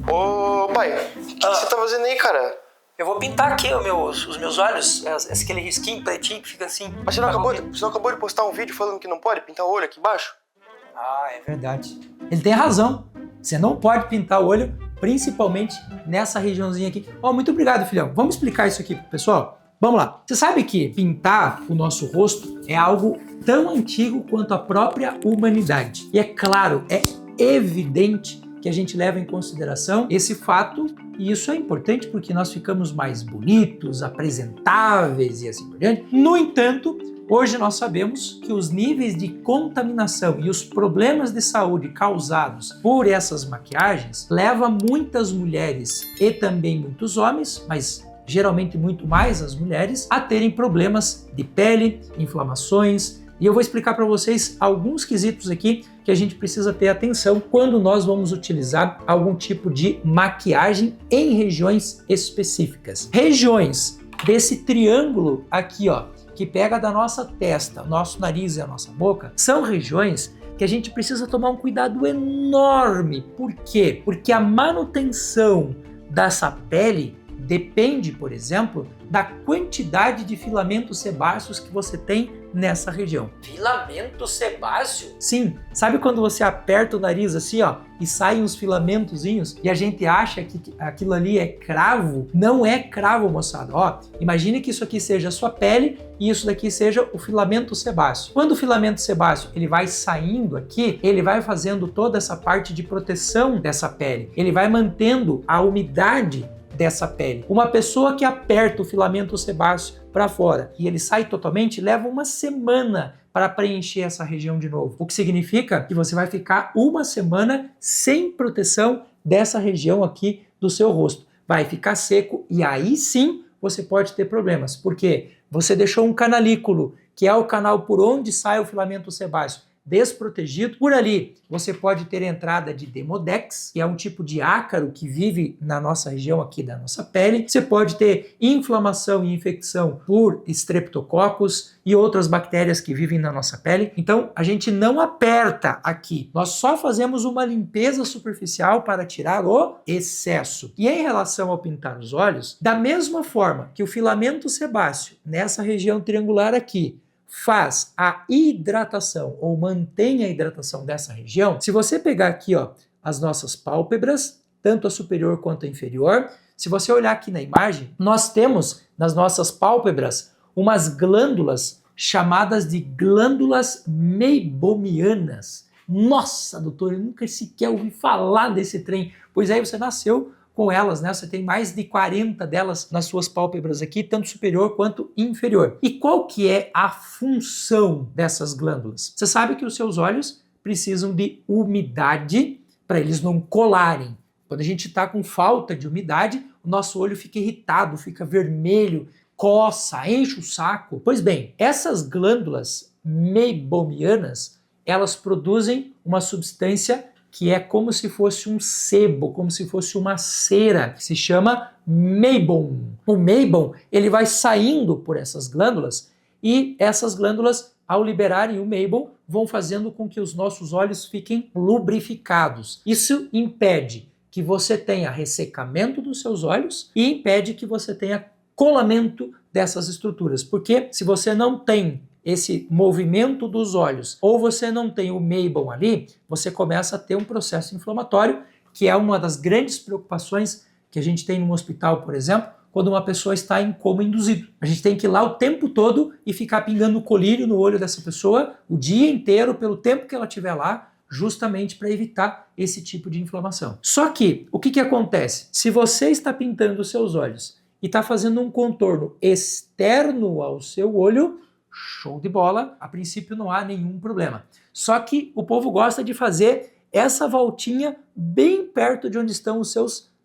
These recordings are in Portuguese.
Ô, pai, o que você tá fazendo aí, cara? Eu vou pintar aqui os meus olhos, aquele risquinho pretinho que fica assim. Mas você não acabou de postar um vídeo falando que não pode pintar o olho aqui embaixo? Ah, é verdade. Ele tem razão. Você não pode pintar o olho, principalmente nessa regiãozinha aqui. Muito obrigado, filhão. Vamos explicar isso aqui pro pessoal? Vamos lá. Você sabe que pintar o nosso rosto é algo tão antigo quanto a própria humanidade. E é claro, é evidente que a gente leva em consideração esse fato, e isso é importante porque nós ficamos mais bonitos, apresentáveis e assim por diante. No entanto, hoje nós sabemos que os níveis de contaminação e os problemas de saúde causados por essas maquiagens levam muitas mulheres e também muitos homens, mas geralmente muito mais as mulheres, a terem problemas de pele, inflamações. E eu vou explicar para vocês alguns quesitos aqui que a gente precisa ter atenção quando nós vamos utilizar algum tipo de maquiagem em regiões específicas. Regiões desse triângulo aqui, ó, que pega da nossa testa, nosso nariz e a nossa boca, são regiões que a gente precisa tomar um cuidado enorme. Por quê? Porque a manutenção dessa pele depende, por exemplo, da quantidade de filamentos sebáceos que você tem nessa região. Filamento sebáceo? Sim. Sabe quando você aperta o nariz assim, ó, e saem uns filamentozinhos e a gente acha que aquilo ali é cravo? Não é cravo, moçada. Ó, imagine que isso aqui seja a sua pele e isso daqui seja o filamento sebáceo. Quando o filamento sebáceo ele vai saindo aqui, ele vai fazendo toda essa parte de proteção dessa pele. Ele vai mantendo a umidade dessa pele. Uma pessoa que aperta o filamento sebáceo para fora e ele sai totalmente, leva uma semana para preencher essa região de novo. O que significa que você vai ficar uma semana sem proteção dessa região aqui do seu rosto. Vai ficar seco e aí sim você pode ter problemas. Porque você deixou um canalículo, que é o canal por onde sai o filamento sebáceo, desprotegido. Por ali você pode ter entrada de Demodex, que é um tipo de ácaro que vive na nossa região aqui da nossa pele. Você pode ter inflamação e infecção por Streptococcus e outras bactérias que vivem na nossa pele. Então a gente não aperta aqui, nós só fazemos uma limpeza superficial para tirar o excesso. E em relação ao pintar os olhos, da mesma forma que o filamento sebáceo nessa região triangular aqui faz a hidratação ou mantém a hidratação dessa região, se você pegar aqui, ó, as nossas pálpebras, tanto a superior quanto a inferior, se você olhar aqui na imagem, nós temos nas nossas pálpebras umas glândulas chamadas de glândulas meibomianas. Nossa, doutor, eu nunca sequer ouvi falar desse trem. Pois aí você nasceu com elas, né? Você tem mais de 40 delas nas suas pálpebras aqui, tanto superior quanto inferior. E qual que é a função dessas glândulas? Você sabe que os seus olhos precisam de umidade para eles não colarem. Quando a gente está com falta de umidade, o nosso olho fica irritado, fica vermelho, coça, enche o saco. Pois bem, essas glândulas meibomianas, elas produzem uma substância que é como se fosse um sebo, como se fosse uma cera, que se chama meibom. O meibom, ele vai saindo por essas glândulas e essas glândulas, ao liberarem o meibom, vão fazendo com que os nossos olhos fiquem lubrificados. Isso impede que você tenha ressecamento dos seus olhos e impede que você tenha colamento dessas estruturas. Porque se você não tem esse movimento dos olhos, ou você não tem o meibom ali, você começa a ter um processo inflamatório, que é uma das grandes preocupações que a gente tem no hospital, por exemplo, quando uma pessoa está em coma induzido. A gente tem que ir lá o tempo todo e ficar pingando colírio no olho dessa pessoa o dia inteiro, pelo tempo que ela estiver lá, justamente para evitar esse tipo de inflamação. Só que, o que acontece? Se você está pintando os seus olhos e está fazendo um contorno externo ao seu olho, show de bola, a princípio não há nenhum problema. Só que o povo gosta de fazer essa voltinha bem perto de onde estão os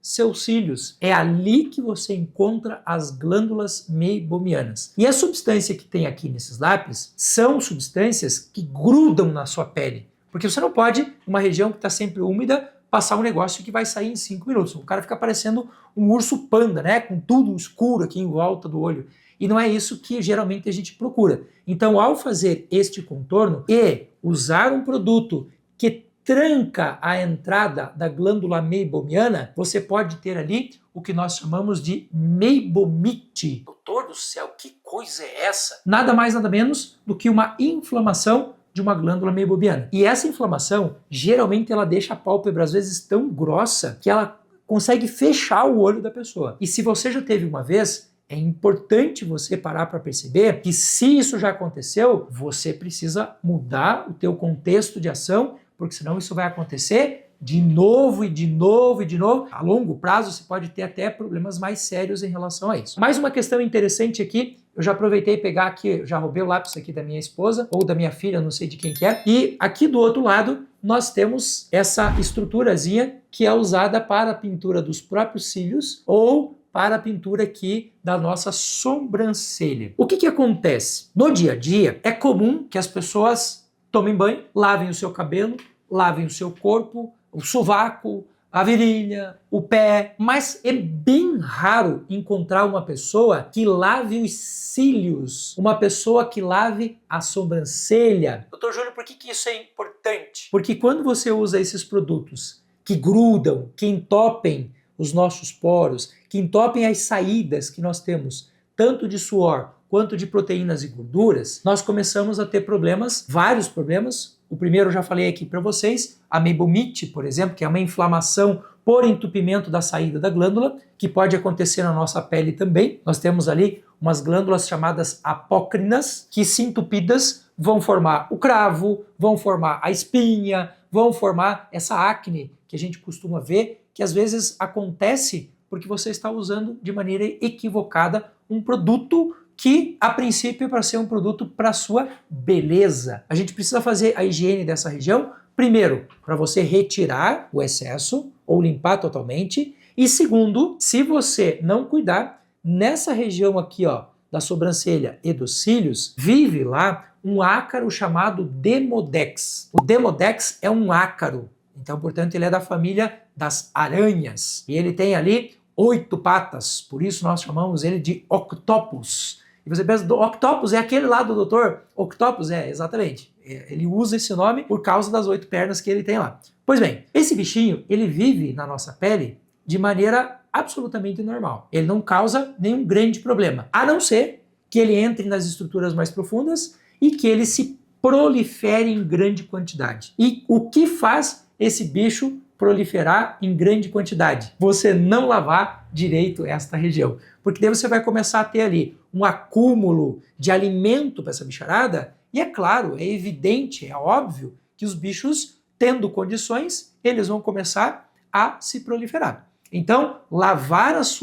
seus cílios. É ali que você encontra as glândulas meibomianas. E a substância que tem aqui nesses lápis são substâncias que grudam na sua pele. Porque você não pode, uma região que está sempre úmida, passar um negócio que vai sair em 5 minutos. O cara fica parecendo um urso panda, né? Com tudo escuro aqui em volta do olho. E não é isso que geralmente a gente procura. Então, ao fazer este contorno e usar um produto que tranca a entrada da glândula meibomiana, você pode ter ali o que nós chamamos de meibomite. Doutor do céu, que coisa é essa? Nada mais, nada menos do que uma inflamação de uma glândula meibomiana. E essa inflamação, geralmente, ela deixa a pálpebra às vezes tão grossa que ela consegue fechar o olho da pessoa. E se você já teve uma vez, é importante você parar para perceber que se isso já aconteceu, você precisa mudar o teu contexto de ação, porque senão isso vai acontecer de novo e de novo e de novo. A longo prazo você pode ter até problemas mais sérios em relação a isso. Mais uma questão interessante aqui, eu já aproveitei pegar aqui, já roubei o lápis aqui da minha esposa ou da minha filha, não sei de quem que é. E aqui do outro lado nós temos essa estruturazinha que é usada para a pintura dos próprios cílios ou para a pintura aqui da nossa sobrancelha. O que acontece? No dia a dia é comum que as pessoas tomem banho, lavem o seu cabelo, lavem o seu corpo, o sovaco, a virilha, o pé, mas é bem raro encontrar uma pessoa que lave os cílios, uma pessoa que lave a sobrancelha. Doutor Júlio, por que isso é importante? Porque quando você usa esses produtos que grudam, que entopem os nossos poros, que entopem as saídas que nós temos, tanto de suor quanto de proteínas e gorduras, nós começamos a ter problemas, vários problemas. O primeiro eu já falei aqui para vocês, a meibomite, por exemplo, que é uma inflamação por entupimento da saída da glândula, que pode acontecer na nossa pele também. Nós temos ali umas glândulas chamadas apócrinas, que se entupidas vão formar o cravo, vão formar a espinha, vão formar essa acne que a gente costuma ver, que às vezes acontece porque você está usando de maneira equivocada um produto que, a princípio, é para ser um produto para sua beleza. A gente precisa fazer a higiene dessa região, primeiro, para você retirar o excesso ou limpar totalmente, e segundo, se você não cuidar, nessa região aqui, ó, da sobrancelha e dos cílios, vive lá um ácaro chamado Demodex. O Demodex é um ácaro, então, portanto, ele é da família das aranhas, e ele tem ali 8 patas, por isso nós chamamos ele de octopus. E você pensa, octopus é aquele lá do doutor? Octopus é, exatamente. Ele usa esse nome por causa das 8 pernas que ele tem lá. Pois bem, esse bichinho, ele vive na nossa pele de maneira absolutamente normal. Ele não causa nenhum grande problema, a não ser que ele entre nas estruturas mais profundas e que ele se prolifere em grande quantidade. E o que faz esse bicho proliferar em grande quantidade? Você não lavar direito esta região. Porque daí você vai começar a ter ali um acúmulo de alimento para essa bicharada, e é claro, é evidente, é óbvio que os bichos, tendo condições, eles vão começar a se proliferar. Então, lavar os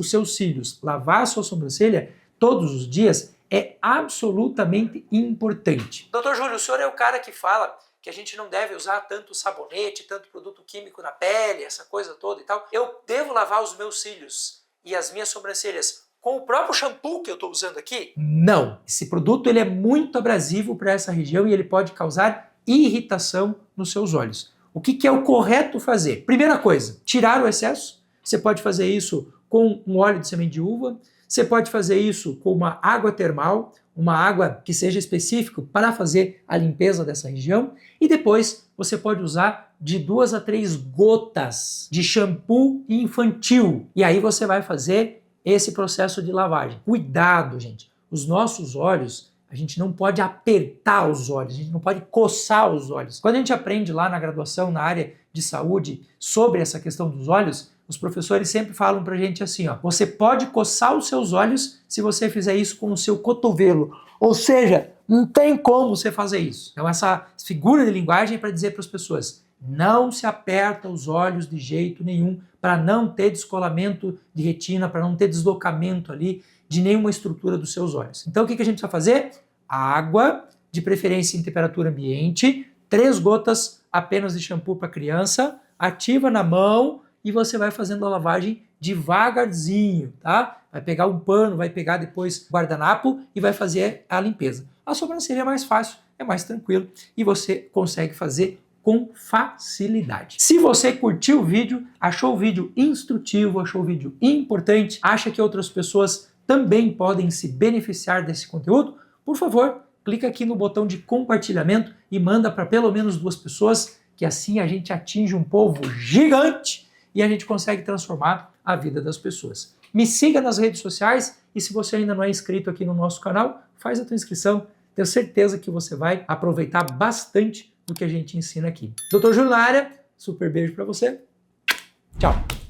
seus cílios, lavar a sua sobrancelha todos os dias é absolutamente importante. Doutor Júlio, o senhor é o cara que fala que a gente não deve usar tanto sabonete, tanto produto químico na pele, essa coisa toda e tal. Eu devo lavar os meus cílios e as minhas sobrancelhas com o próprio shampoo que eu estou usando aqui? Não. Esse produto ele é muito abrasivo para essa região e ele pode causar irritação nos seus olhos. O que é o correto fazer? Primeira coisa, tirar o excesso. Você pode fazer isso com um óleo de semente de uva, você pode fazer isso com uma água termal, uma água que seja específica para fazer a limpeza dessa região, e depois você pode usar de 2 a 3 gotas de shampoo infantil, e aí você vai fazer esse processo de lavagem. Cuidado, gente, os nossos olhos, a gente não pode apertar os olhos, a gente não pode coçar os olhos. Quando a gente aprende lá na graduação, na área de saúde, sobre essa questão dos olhos, os professores sempre falam pra gente assim, ó, você pode coçar os seus olhos se você fizer isso com o seu cotovelo. Ou seja, não tem como você fazer isso. Então essa figura de linguagem é para dizer para as pessoas, não se aperta os olhos de jeito nenhum para não ter descolamento de retina, para não ter deslocamento ali de nenhuma estrutura dos seus olhos. Então o que a gente precisa fazer? Água, de preferência em temperatura ambiente, 3 gotas apenas de shampoo para criança, ativa na mão, e você vai fazendo a lavagem devagarzinho, tá? Vai pegar um pano, vai pegar depois guardanapo e vai fazer a limpeza. A sobrancelha é mais fácil, é mais tranquilo e você consegue fazer com facilidade. Se você curtiu o vídeo, achou o vídeo instrutivo, achou o vídeo importante, acha que outras pessoas também podem se beneficiar desse conteúdo, por favor, clica aqui no botão de compartilhamento e manda para pelo menos 2 pessoas que assim a gente atinge um povo gigante e a gente consegue transformar a vida das pessoas. Me siga nas redes sociais e se você ainda não é inscrito aqui no nosso canal, faz a tua inscrição. Tenho certeza que você vai aproveitar bastante do que a gente ensina aqui. Dr. Júlio na área, super beijo para você. Tchau.